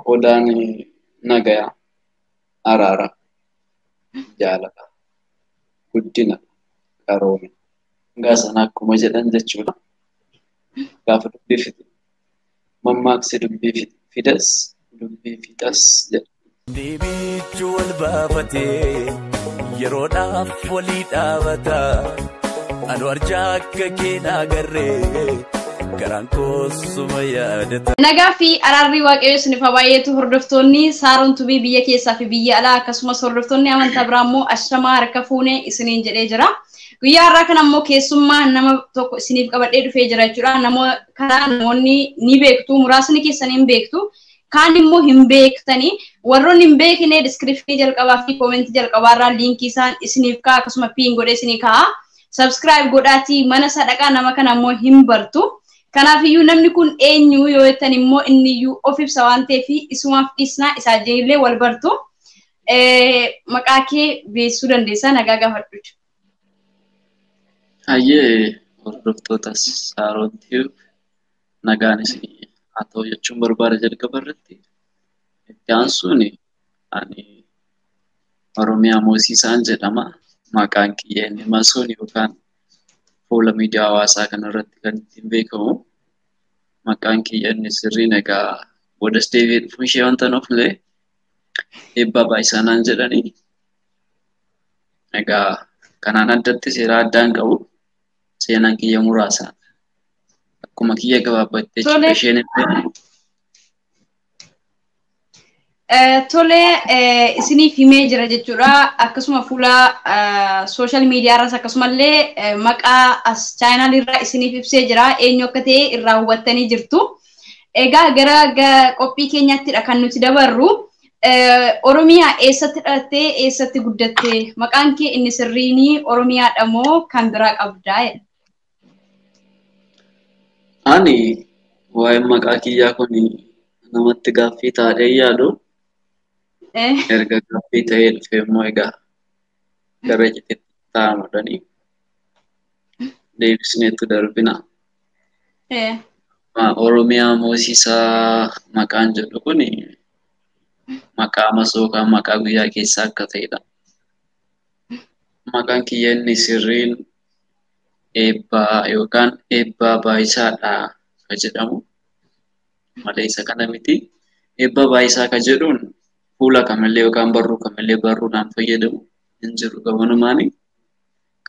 Odaan nagaya, araara, jaalala, guddina, qaroome. Egaa sana akkuma jedhan jechuudha. Gaafa dubbii fidu mammaaksi dubbii fidas dubbii fixas jedha. Deebiichu wal baafatee yeroodhaaf walii dhaabata. Anu arjaa akka keenaa garree garaan koosuma yaadata. Nagaa fi araarri waaqayyoo isiniif haa baay'atu hordoftoonni Saaroon Tubii biyya keessaa fi biyya alaa akkasumas hordoftoonni amantaa biraa immoo ashamaa harka fuunee isiniin jedhee jira. Guyyaa har'aa kana immoo keessummaa nama tokko isiniif qabadhee dhufee jira jechuudha. Namoonni ni beektu, muraasni keessanii hin beektu. Kaan immoo hin beektanii warroonni hin beekne description jalqabaa fi comment jalqabaarraa linkii isaan isiniif ka'a akkasuma pin godhee isinii ka'a. Subscribe godhaatii mana sadaqaa nama kana immoo hin bartu. Kanaaf iyyuu namni kun eenyu yoo jettan immoo inni iyyuu of ibsa waan ta'eef isumaaf dhiisnaa isaa illee wal bartu. Maqaa kee beeksisuu dandeessaa nagaa gaafadhu. Hayyee hordoftoota Saaroon Tubii nagaan isinii haa ta'u jechuun barbaada jalqaba irratti. Itti aansuun ani Oromiyaa Moosiisaan jedhama. Maqaan kiyya inni masoon yookaan fuula miidiyaa hawaasaa kanarratti kan ittiin beekamu. Maqaan kiyya inni sirriin egaa bodas deebi'ee dhufuun ishee wanta nuuf illee eebbaa baay'isanaan jedhanii. Egaa kanaan addatti seera addaan qabu. Seenaan kiyya muraasa. Akkuma kiyya gabaabbattee jechuudha isheen Tole isiniif himee jira jechuudha. Akkasuma fuula social media irras akkasumallee maqaa as channel irraa isiniif ibsee jira. Eenyu akka ta'e irraa hubattanii jirtu. Egaa gara qophii keenyattidha kan nuti dabarru. Oromiyaa eessatti dhalattee eessatti guddattee maqaan kee inni sirriini Oromiyaadha moo kan biraa qabdaa? Ani waa'ee maqaa kiyyaa kun namatti gaaffii taa'ee yaadu. Erga gaaffii ta'ee dhufe immoo egaa gara citeetti taa'amadhanii deebisneetu darbina. Oromiyaa Moosiisaa maqaan jedhu kun maqaa masoo kan maqaa guyyaa keessaa akka ta'edha. Maqaan kiyya inni sirriin eebbaa yookaan eebbaa baay'isaadha kan jedhamu. Malee isa kana miti. Eebbaa baay'isaa kan jedhuun fuula kamillee yookaan barruu kamillee barruudhaan fayyadamu hin jiru. Gabanumaani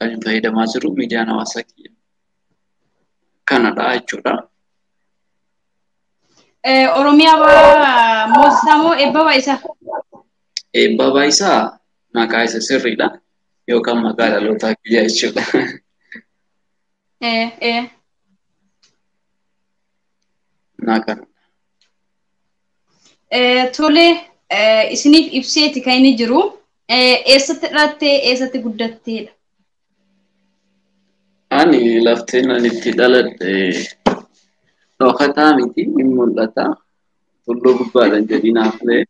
kan hin fayyadamaa jiru miidiyaan hawaasaa kiyya. Kanadha jechuudha. Oromiyaa Moosiisaa moo eebbaa baay'isaa? Eebbaa baay'isaa maqaa isa sirriidha yookaan maqaa dhalootaa kiyya jechuudha. Nakan. Tole isiniif ibseeti kan inni jiru. Eessatti dhalattee eessatti guddatteedha? Ani lafteen ani itti dhaladhe dhokataa miti hin mul'ata. Tulluu gubbaadhaan jedhinaaf illee.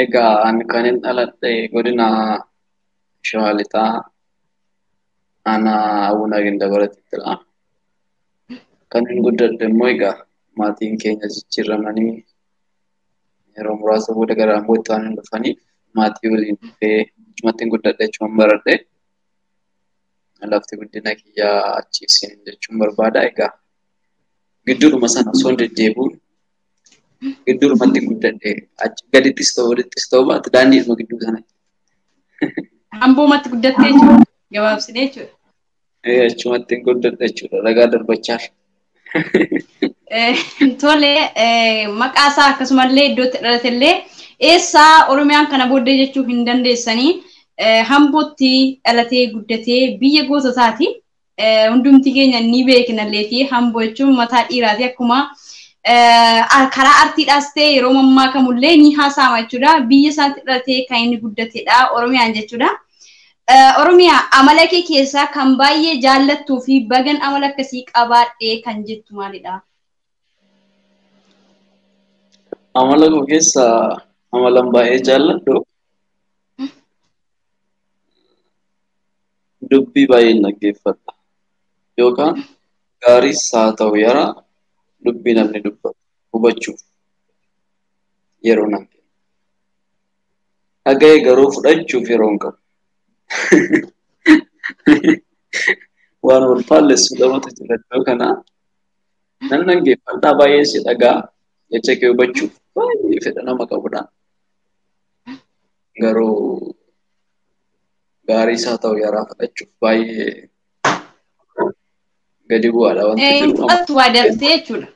Egaa ani kan hin dhaladhe godina Shawaa Lixaa aanaa Abuna Gindabaratittidha. Kan hin guddadhe immoo egaa maatiin keenya jijjiiramanii yeroo muraasa booda gara Ambootti waan hin dhufaniif maatii waliin dhufee achumatti hin guddadhe jechuun baradhe. Lafti guddina kiyyaa achiisiin jechuun barbaada. Egaa gidduudhuma sana osoo hin deddeebi'uun gidduudhumatti guddadhe achi gadittis ta'u walittis ta'u baatu daandiidhuma gidduu sana. Amboomatti guddattee jechuudha. Gabaabsinee jechuudha. Achumatti hin guddadhe jechuudha ragaa darbachaaf. Tole maqaa isaa akkasumallee iddootti dhalatellee eessaa Oromiyaan kana booddee jechuu hin dandeessanii Ambootti dhalatee guddatee biyya goototaati. Hundumti keenya ni beeknalleeti Amboo jechuun mataa dhiiraati akkuma karaa artiidhaas ta'e yeroo mammakamullee ni haasa'ama jechuudha. Biyya isaatti dhalatee kan inni guddatedha Oromiyaan jechuudha. Oromiyaa amala kee keessaa kan baay'ee jaallattuu fi bagan amala akkasii qabaadhee kan jettu maalidha? Amala koo keessaa amalan baay'ee jaalladhu dubbii baay'een dhaggeeffadha yookaan gaariis haa ta'u yara dubbii namni dubbatu hubachuuf yeroo nan kenna. Dhaga'ee garuu fudhachuuf yeroo hin qabu. Waan wal faallessu lamatu jira iddoo kanaa. Nan dhaggeeffadhaa baay'ee si dhagaa jecha kee hubachuuf baay'ee fedha nama qabudha. Garuu gaarii isaa ta'u yaraa fudhachuuf baay'ee gadi bu'aadha wanti jiru. Fudhattu waa daftee jechuudha.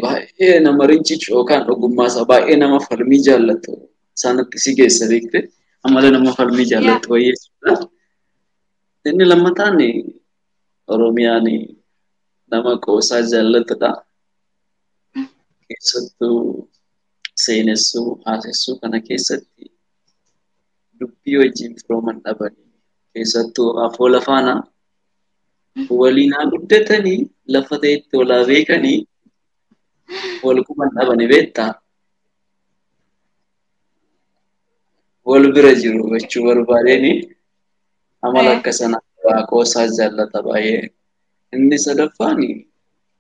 Baay'ee nama rincicu yookaan ogummaa isaa baay'ee nama falmii jaallatu isaanitti si geessa beekte amala nama falmii jaallatu wayyeessuudha. Inni lammataan Oromiyaan nama qoosaa jaallatudha. Keessattuu seenessuu, haasessuu kana keessatti dubbii wajjin firooman dhabanii keessattuu afoola faana waliin haa guddatanii lafa ta'etti walaa beekanii wal quban dhabanii beektaa wal bira jiru jechuu barbaadeni amala akka sanaa qoosaa jaallata baay'ee. Inni sadaffaan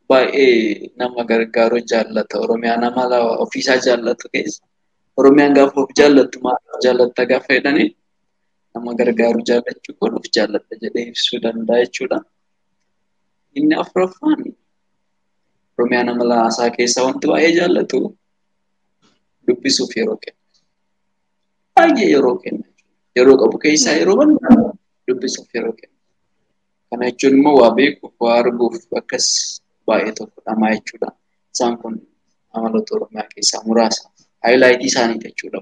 baay'ee nama gargaaru jaallata. Oromiyaan amala ofiisaa jaallatu keessa. Oromiyaan gaafa of jaallattu maal jaallatta gaafa jedhanii nama gargaaru jaallachuu kun of jaallatta jedhee ibsuu danda'a jechuudha. Inni afuraffaan Oromiyaan amala haasaa keessaa wanti baay'ee jaallatu dubbisuuf yeroo kenna. Baay'ee yeroo kenna. Yeroo qabu keessaa yeroo bal'aa dubbisuuf yeroo kenna. Kana jechuun immoo waa beekuuf, waa arguuf akkas baay'ee tokko dhamaa jechuudha. Isaan kun amaloota Oromiyaa keessaa muraasa. Haayilaayitii isaanii jechuudha.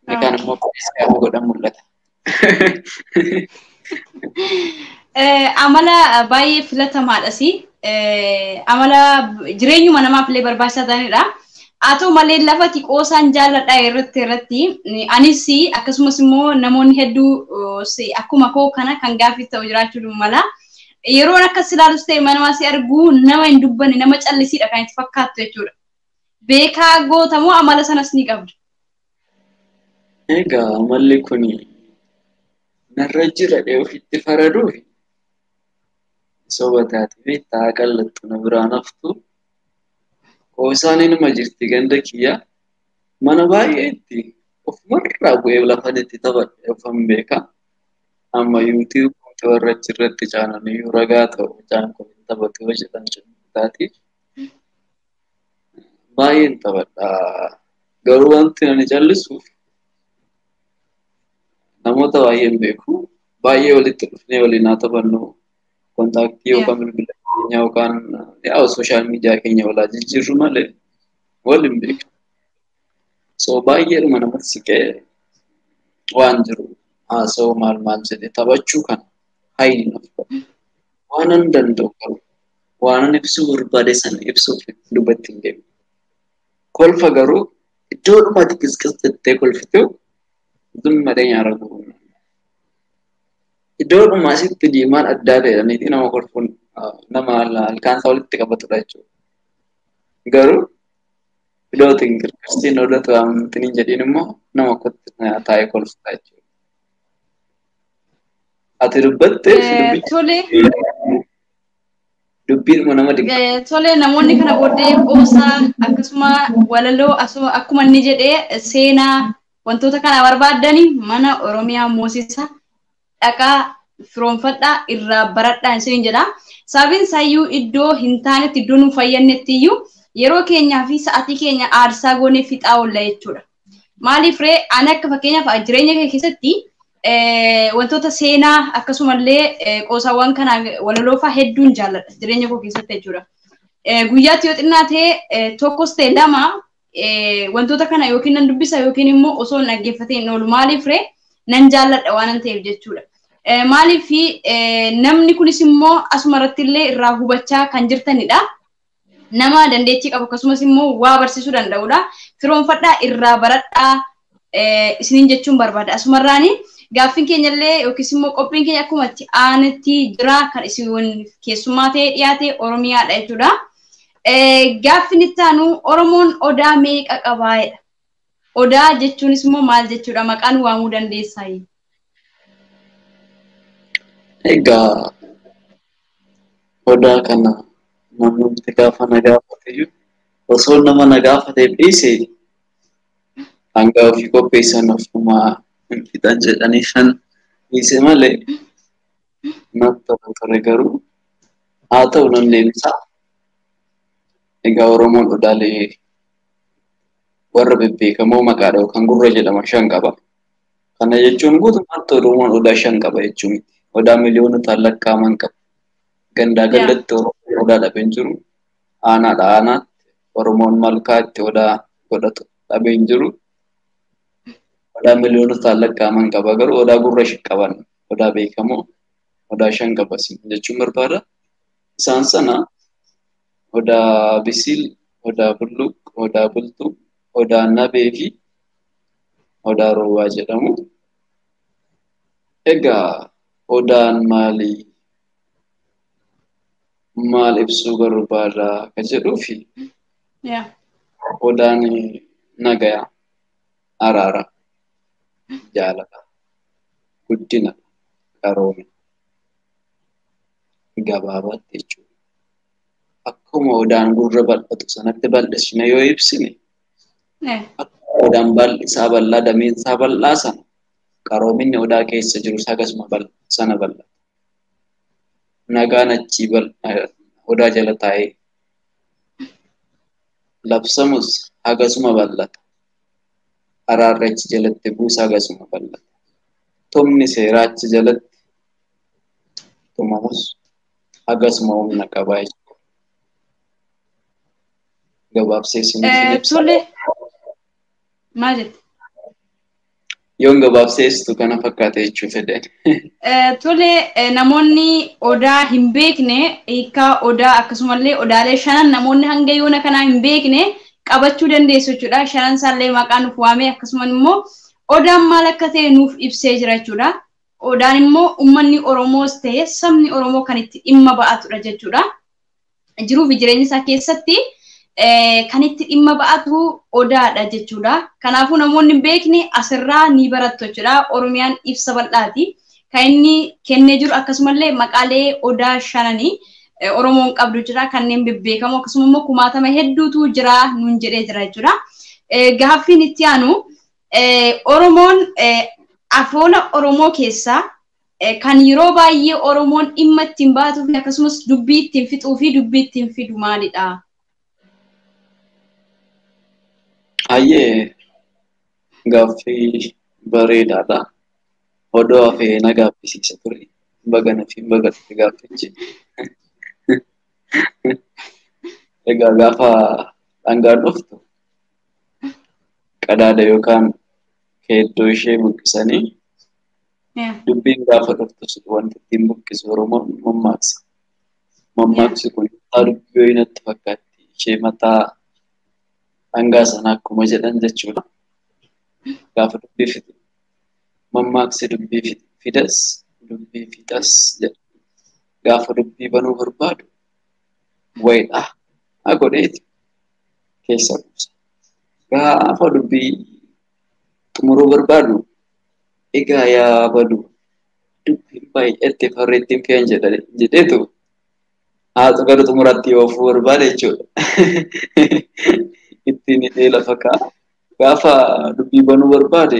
Inni kaan immoo gaafa godhan mul'ata. Amala baay'ee filatamaadhas. Amala jireenyuma namaaf illee barbaachisaa ta'anidha. Haa ta'u malee lafati qoosaan jaalladha irratti anis akkasumas immoo namoonni hedduu akkuma koo kana kan gaaffii ta'u jiraachuu mala. Yeroon akkas ilaalus ta'e manamaa si argu nama hin dubbanne nama callisiidha kan itti fakkaattu jechuudha. Beekaa gootamoo amala sanas ni qabda. Egaa amalli kun narra jira dhee ofitti faraduuf soba taate beektaa qallattu na biraan haftu. Qoosaan inuma jirti ganda kiyya mana baay'eetti ofumarraa bu'ee lafan itti taphadhe ofan beeka. Amma YouTube warra achirratti caananii ragaa ta'u caan kun taphatu yoo jedhan taati. Baay'een taphadha. Garuu wanti ani callisuuf namoota baay'een beeku. Baay'ee walitti dhufnee waliin haa taphannu. Kontaaktii yookaan bilbila keenya yookaan sooshaal miidiyaa keenya walaa jijjiirru malee waliin beekna. So baay'eedhuma namatti siqee waan jiru haasa'u maal jedhee taphachuu kana hayiin of qabu. Waan an danda'u qabu. Waan an ibsuu barbaade sana ibsuuf dubbatti hin deemu. Kolfa garuu iddoo dhumaatti qisqisxettee kolfitee dhummadee nyaara gurguru. Iddoo dhumaasitti diimaan addaa ta'edhaniiti nama kolfuun nama halkaan isaa walitti qabatudha jechuudha. Garuu iddoo kirkirsiin oolatu amantiin hin jedhiin immoo nama kotti taa'ee kolfudha jechuudha. Ati dubbatteef dubbiidhuma nama dhiqqa. Tole namoonni kana booddee qoosaa akkasuma walaloo akkuma inni jedhee seenaa wantoota kana barbaadanii mana Oromiyaa Moosisa dhaqaa firoonfadhaa irraa baradhaa isin jedha. Sababiin isaayyuu iddoo hin taanetti iddoo nu fayyadnetti iyyuu yeroo keenyaa fi sa'aatii keenya aarsaa goonee fixaa oolla jechuudha. Maaliif ree ani akka fakkeenyaaf jireenya kee keessatti wantoota seenaa akkasumallee qoosaawwan kana walaloofaa hedduun jaalladha jireenya koo keessatti jechuudha. Guyyaatti yoo xinnaa ta'e tokkos ta'e lama wantoota kana yookiin nan dubbisa yookiin immoo osoo hin dhaggeeffatiin oolu maaliif ree nan jaalladha waan ta'eef jechuudha. Maaliif namni kunis immoo asuma irratti illee irraa hubachaa kan jirtanidha. Nama dandeettii qabu akkasumas immoo waa barsiisuu danda'udha. Firoonfadhaa irraa baradhaa isiniin jechuun barbaada. Asumarraani gaaffiin keenya illee yookiis immoo qophiin keenya akkuma itti aanetti jira kan isin keessummaa ta'ee dhiyaate Oromiyaadha jechuudha. Gaaffiin itti aanu Oromoon odaa meeqa qabaa'edha? Odaa jechuunis immoo maal jechuudha? Maqaan waamuu dandeessaa? Egaa odaa kana namni gaafa na gaafate osoo nama na gaafate dhiise hanga ofii qopheessan ofumaa hin fixan jedhanii shan dhiise malee natti tola ture garuu haa ta'u nan deebisaa. Egaa Oromoon odaalee warra bebbeekamoo maqaadha yookaan gurra jedhama shan qaba. Kana jechuun guutummaatti Oromoon odaa shan qaba jechuun miti. Odaa miliyoonotaan lakkaa'aman qaba. Gandaa gandatti Oromoon odaa dhabee hin jiru. Aanaadha aanaatti Oromoon malkaatti odaa godhatu dhabee hin jiru. Odaa miliyoonotaan lakkaa'aman qaba garuu odaa gurra qaban odaa beekamoo odaa shan qaba jechuun barbaada. Isaan sana odaa bisil, odaa bulluq, odaa bultuu, odaa nabee fi odaa roowwaa jedhamu. Egaa odaan maal ibsuu barbaada kan jedhuufi odaan nagaya, araara, jaalala, guddina, qaroomina gabaabaatti jechuudha. Akkuma odaan gurra bal'atu sanatti bal'isne yoo ibsine akkuma odaan bal'isaa bal'aa dameensaa bal'aa sana qaroominni odaa keessa jiru akkasuma sana bal'ata. Nagaan achii odaa jala taa'ee labsamus akkasuma bal'ata. Araarri achi jalatti buusa akkasuma bal'ata. Tumni seeraa achi jalatti tumamus akkasuma humna qabaa jechuudha. Gabaabsee Tole maal jette? Yoon gabaabseestu kana fakkaate jechuu fedhe. Tole namoonni odaa hin beekne hiikaa odaa akkasumallee odaalee shanan namoonni hanga yoona kanaa hin beekne qabachuu dandeessu jechuudha. Shanan isaallee maqaa nuuf waamee akkasumas immoo odaan maal akka ta'e nuuf ibsee jira jechuudha. Odaan immoo uummanni Oromoos ta'e sabni Oromoo kan itti dhimma ba'atudha jechuudha. Jiruu fi jireenya isaa keessatti kan itti dhimma ba'atu odaadha jechuudha. Kanaafuu namoonni hin beekne asirraa ni barattu jechuudha. Oromiyaan ibsa bal'aati. Kan inni kennee jiru akkasumallee maqaalee odaa shananii Oromoon qabdu jira. Kanneen bebbeekamoo akkasuma immoo kumaatama hedduutu jira nuun jedhee jira jechuudha. Gaaffiin itti aanu Oromoon afoola Oromoo keessaa kan yeroo baay'ee Oromoon dhimma ittiin baatuu fi akkasumas dubbii ittiin fixuu fi dubbii ittiin fidu maalidha? Ayyee gaaffii bareedaadha. Odoo hafee na gaaffisiisa ture. Bagana fi bagatti gaaffichi. Egaa gaafa dhangaan dhuftu qadaada yookaan keeddoo ishee buqqisanii dubbiin gaafa dhuftus wanti ittiin buqqisu Oromoon mammaaksa. Mammaaksi kun dubbii wayinatti fakkaatti ishee mataa dhangaa sana akkuma jedhan jechuudha. Gaafa dubbii fidu mammaaksi dubbii fidas dubbii fixas jedha. Gaafa dubbii banuu barbaadu wayidhaa haa godheeti keessa buusa. Gaafa dubbii xumuruu barbaadu egaa yaa badu dubbiin baay'eetti farreettiin fe'an jedheetu haatu gara xumuratti oofuu barbaada jechuudha. Ittiin hidhee lafa kaa'a. Gaafa dubbii banuu barbaade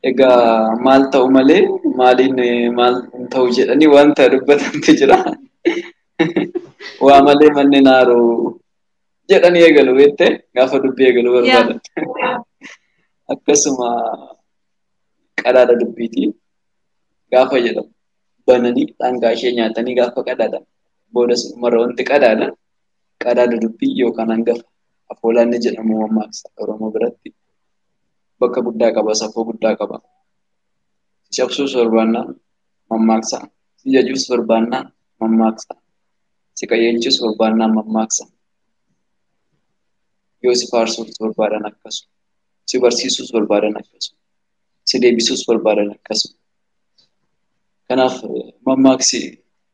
egaa maal ta'u malee maaliin maal ta'u jedhanii wanta dubbatantu jira. Waa malee manni naaroo jedhanii eegalu beektee gaafa dubbii eegalu barbaadan. Akkasuma qadaada dubbiitiin gaafa jedhamu bananii dhangaa ishee nyaatanii gaafa qadaadan boodas mara wanti qadaadan qadaada dubbii yookaan hangafa afoolaan ni jedhamu mammaaksa Oromoo biratti bakka guddaa qaba safuu guddaa qaba. Si cabsuus barbaannaan mammaaksa. Si jajuus barbaannaan mammaaksa. Si qajeelchuus barbaannaan mammaaksa. Yoo si faarsuus barbaadan akkasuma. Si barsiisuus barbaadan akkasuma. Si deebisuus barbaadan akkasuma. Kanaaf mammaaksi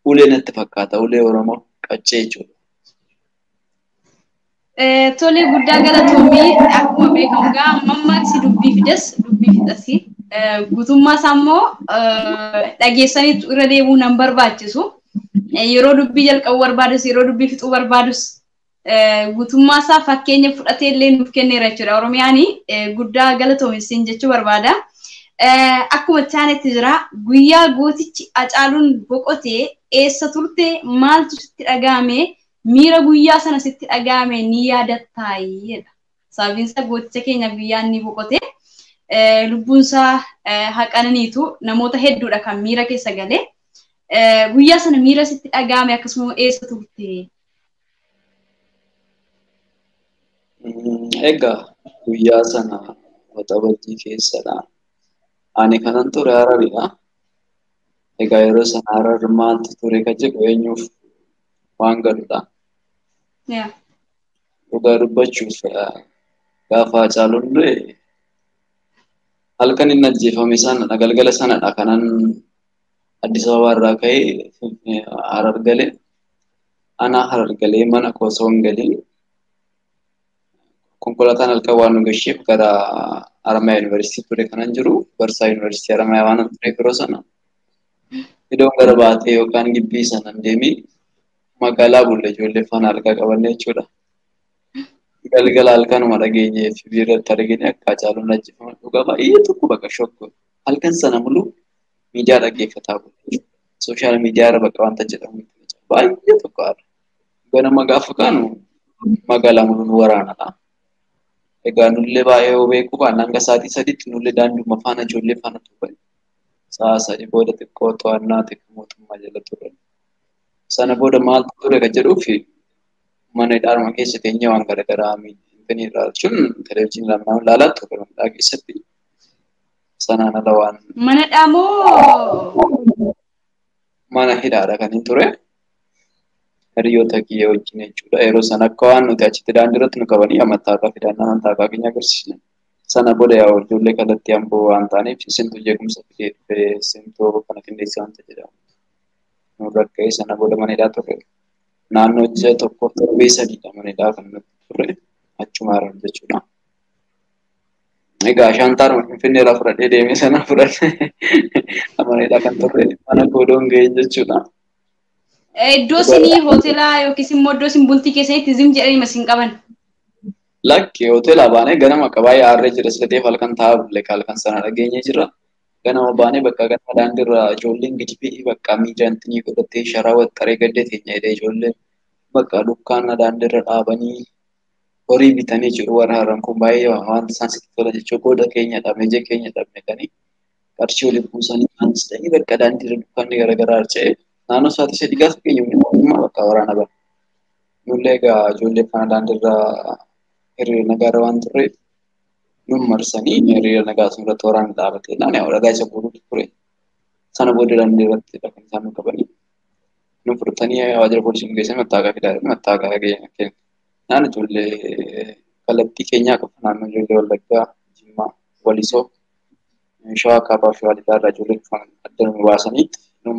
ulee natti fakkaata ulee Oromoo qaccee jechuudha. Tole guddaa galatoomii akkuma beekamu gaa mammaaksi dubbii fidas dubbii fixasi guutummaa isaa immoo dhageessanii irra deebuu nan barbaachisu. yeroo dubbii jalqabu barbaadus yeroo dubbii fixuu barbaadus guutummaa isaa fakkeenya fudhatee illee nuuf kenneera jechuudha. Oromiyaan guddaa galatoomsiin jechuu barbaada. Akkuma chaanetti jira guyyaa gootichi Hacaaluun boqotee eessa turte maaltu sitti dhagahame miira guyyaa sana sitti dhagahame ni yaadattaayedha. Sababiin isaa gooticha keenya guyyaa inni boqote lubbuun isaa haqananiitu namoota hedduudha kan miira keessa galee. Guyyaa sana miira sitti dhagahame akkasuma eessa turte? Egaa guyyaa sana waxabajjii keessadha. Ani kanan ture Hararidha. Egaa yeroo sana Harar maaltu ture kan jedhu eenyuuf waan galudha. Dhugaa dubbachuuf gaafa Hacaaluun du'e halkan inni ajjeefame sanadha, galgala sanadha kanan Addis Ababaa irraa ka'ee Harar galee. Ana Harar galee mana koo osoo hin galiin konkolaataan halkan waan nu gasheef gara Haramayaa Yuunivarsiitii ture kanan jiru. Barsaa Yuunivarsiitii Haramayaa waan ture yeroo sana. Iddoon gara baatee yookaan gibbii sana deemee magaalaa bulle ijoollee faana halkaa qabanne jechuudha. Galgala halkanuma dhageenyee fi biirratti argine akka Hacaaluun ajjeefame dhugaa baay'ee tokko bakka shokku. Halkan sana muluu miidiyaa dhaggeeffataa bulle. Sooshaal miidiyaa irra bakka wanta jedhamu baay'ee tokko haala. Ganama gaafa kaanu magaalaa muluun waraanadha. Egaa nullee baay'ee beekuu baanna hanga sa'aatii sadiitti nullee daanduma faana ijoollee faana ture. Sa'a sadii booda xiqqoo to'annaa xiqqoo mootummaa jala ture. Sana booda maaltu ture kan jedhuufi mana hidhaa keessa teenyee waan garaagaraa miidhaganii jechuun televezyiinii lamaan ilaalaa ture mana keessatti. Sanaan ala waan. Mana hidhaa moo? Mana hidhaadha kan hin ture. Hiriyoota kiyya wajjin jechuudha. Yeroo sana akka waan nuti achitti daandii irratti nu qabanii amantaa fidannaa amantaa keenya agarsiisne. Sana booda yaa ijoollee kallattii amboo waan taaneef isintu jeequmsa fidee dhufee isintoo kana qindeessaa wanta jedhamu. Nurra ka'ee sana booda mana hidhaa ture. Naannoo ji'a tokkoof torbee sadiidha mana hidhaa kan nuti ture. Achuma Harar jechuudha. Egaa Shaantaaruma Finfinnee irraa fudhadhee deemee sana fudhadhee mana hidhaa kan ture mana goodoon ga'een jechuudha. Iddoo isinii hoteelaa yookiis immoo iddoo isin bultii keessanitti zim jedhanii masiin qaban? Lakki hoteelaa baanee ganama qabaa yaarree jira silateef halkan taa'aa bulle halkan sana dhageenyee jira. Ganama baanee bakka ganama daandiirra ijoolleen gadi ba'ee bakka miidiyaantinii godhattee sharaa waxxaree gaddee teenya jedhee ijoolleen bakka dukkaana daandiirra dhaabanii horii bitanii jiru. Warra Haran kun baay'ee wanta isaan sitti tola jechuudha. Gooda keenya dhabne ija keenya dhabne kanii qarshii waliin buusanii waan jedhanii bakka daandiirra dukkaanni garaagaraa harca'ee naannoo sa'aatii sadii gaafa keenya mootummaa bakka waraana bara. Nullee egaa ijoollee faana daandiirra hiriira nagaarra waan turreef nun marsanii hiriira nagaa sun irratti waraana dhaabatee naannoo dhagaa isa guutuutu ture. Sana booda daandii irratti kan isaan nu qabanii nu fudhatanii waajjira poolisii nu geessan mattaaqaa fidaa mattaaqaa keenya. Naannoo ijoollee kallattii keenyaa qabu naannoo ijoollee Wallaggaa, Jimmaa, Walisoo, Shawaa Kaabaa fi Walidaa irraa ijoollee adda nu baasanii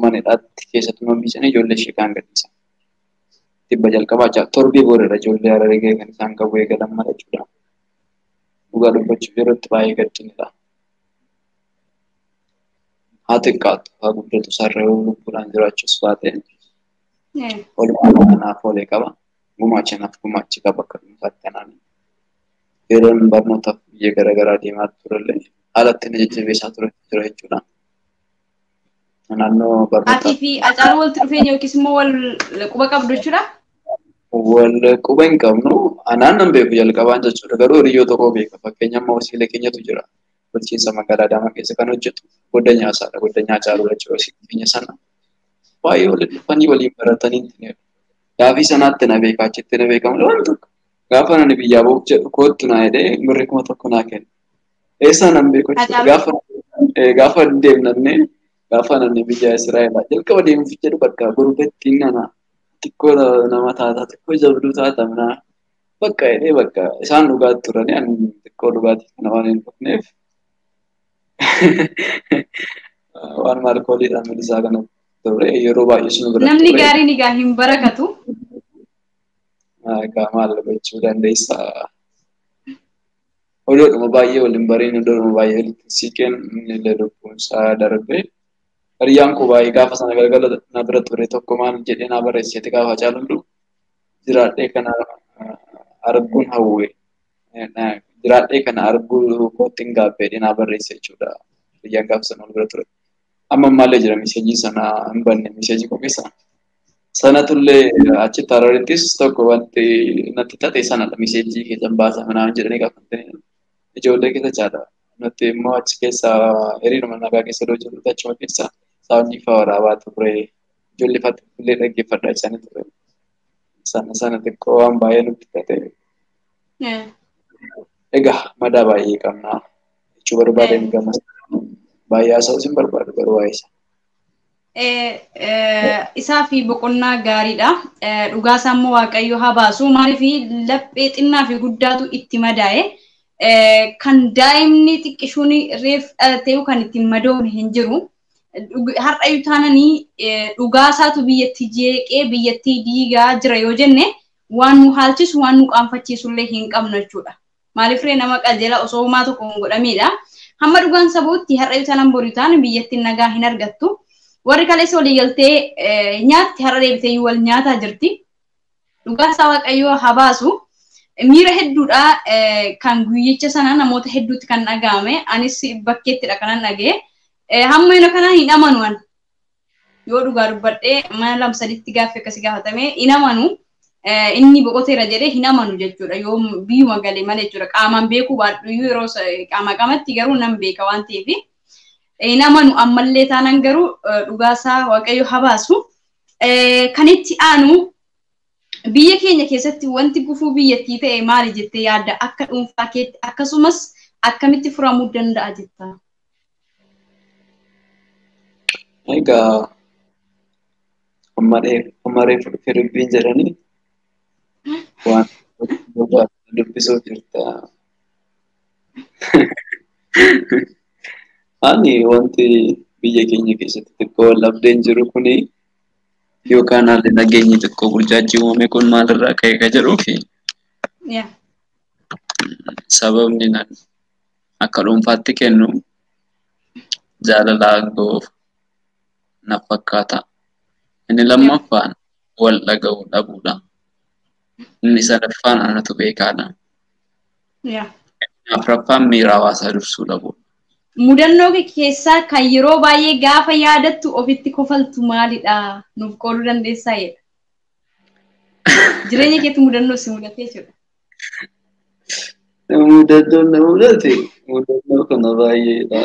mana hidhaatti keessatti mammiisanii ijoollee ishee kaan gadhiisan. Dhibba jalqabaa torbee boodadha ijoollee Harargee kan isaan qabu eegalan mala jechuudha. Dhugaa dubbachuuf yerootti baay'ee gaddinidha. Haa xiqqaatu haa guddatu sararee lubbuudhaan jiraachuus baate walumaa kanaaf oolee qaba. Gumaachanaaf gumaachi qaba akka dhuunfaatti kanaan. Yeroon barnootaaf biyya garaagaraa deemaa turellee haalatti na jajjabeessaa ture jira jechuudha. Naannoo barnootaa. Atii fi Hacaaluu walitti dhufeenya yookiis immoo wal quba qabdu jechuudha? Wal quba hin qabnu. Anaan nan beeku jalqabaan jechuudha. Garuu hiriyyoo tokko beeka. Fakkeenya amma wasiilee keenyatu jira. Bulchiinsa magaalaa Adaamaa keessa kan hojjetu godda nyaasaadha. Godda Hacaaluu jechuudha wasiilee keenya sana. Baay'ee waliin dhufanii waliin baratanii gaafii sanaatti na beeka achitti na beekamu waan tokko. Gaafa nani biyyaa ba'uuf jedhu kootu naa jedhee birrii 1,000 naa kenna. Eessaa nan beeku jechuudha. Gaafa deemnannee gaafa namni biyya Israa'elaa jalqaba deemuuf jedhu bakka gurbattiin nana xiqqoo nama taata xiqqoo jabduu taatamna bakka jedhee bakka isaan dhugaa turanii ani xiqqoo dhugaatii kana waan hin dhufneef waan maalkooliidhaan milisaa kana ture yeroo baay'ee sun bira namni gaariin egaa hin barakatu. Egaa maal gochuu dandeessa? Odoodhuma baay'ee waliin bariin odoodhuma baay'ee walitti siqeen inni illee lubbuun isaa darbee Hiriyyaan koo baay'ee gaafa sana galgala na bira ture tokko maal jedhee na barreessite gaafa Haacaaluun jiraadhee kana arguun hawwe. Jiraadhee kana arguu kootiin gaabbee na barreesse jechuudha. Hiriyyaan gaafa sana bira ture. Amma maallee jira miseejii sana hin banne miseejii koo keessa. Sanatullee achitti Hararittis tokko wanti natti tate sanadha miseejii keessan baasa manaan jedhanii gaafatanii ijoollee keessa caala. Nuti immoo achi keessa hiriiruma nagaa keessa doo jiru achuma keessa saawwanni fa'aa waraabaa ture. Ijoollee illee dhaggeeffadhaa isaanii ture. Sana xiqqoo waan baay'ee nutti tate. Egaa madaa baay'ee qabna. Jechuu barbaadeen gamas baay'ee haasa'uus hin barbaadu garuu waa'ee isaa. Isaa fi boqonnaa gaariidha. Dhugaa isaa immoo Waaqayyo haa baasu. Maaliif laphee xinnaa fi guddaatu itti madaa'e. Kan daa'imni xiqqishuun reef dhalatee kan ittiin madoon hin jiru. Har'a taananii dhugaa isaatu biyyattii jeeqee biyyattii diigaa jira yoo jenne waan nu haalchisu waan nu qaanfachiisu illee hin qabnu jechuudha. Maaliif nama qajeela osoo homaa tokko hin godhamedha. Hamma dhugaan sabuutti har'a taanaan borii taan biyyattiin nagaa hin argattu. Warri kaleessa walii galtee nyaatti har'a deebitee wal nyaataa jirti. Dhugaa isaa Waaqayyoo haa baasu. Miira hedduudha kan guyyicha sana namoota hedduutti kan dhaga'ame. Anis bakkeettidha kanan dhagee. Hamma inni kana hin amanu an. Yoo dhugaa dubbadhee mana lamsaditti gaaffii akkasii gaafatame hin amanu. Inni boqoteera jedhee hin amanu jechuudha. Yoo biyyuma galee malee jechuudha. Qaamaan beekuu baadhuyyuu yeroo qaamatti garuu nan beeka waan ta'eef. Hin amanu ammallee taanaan garuu dhugaa isaa Waaqayyo haa baasu. Kan itti aanu biyya keenya keessatti wanti gufuu biyyattii ta'e maali jettee yaadda? Akka dhuunfaa keetti akkasumas akkamitti furamuu danda'a jetta? Egaa ammaree firibbiin jedhanii waan dubbisuuf jirta. Ani wanti biyya keenya keessatti xiqqoo wal-dhabdeen jiru kuni yookaan haalli nageenyi xiqqoo burjaajii uumame kun maalirraa ka'e ka jedhuufi sababni akka dhuunfaatti kennu jaalala aangoo na fakkaata. Inni lammaffaan wal dhaga'uu dhabuudha. Inni sadaffaan anatu beekaadha. Afuraffaan miira hawaasaa dursuu dhabuudha. Mudannoo keessaa kan yeroo baay'ee gaafa yaadattu ofitti kofaltu maalidha? Nuuf qooduu dandeessaa jedha. Jireenya keetti mudannoo si mudatee jechuudha. Mudannoo kana baay'eedha.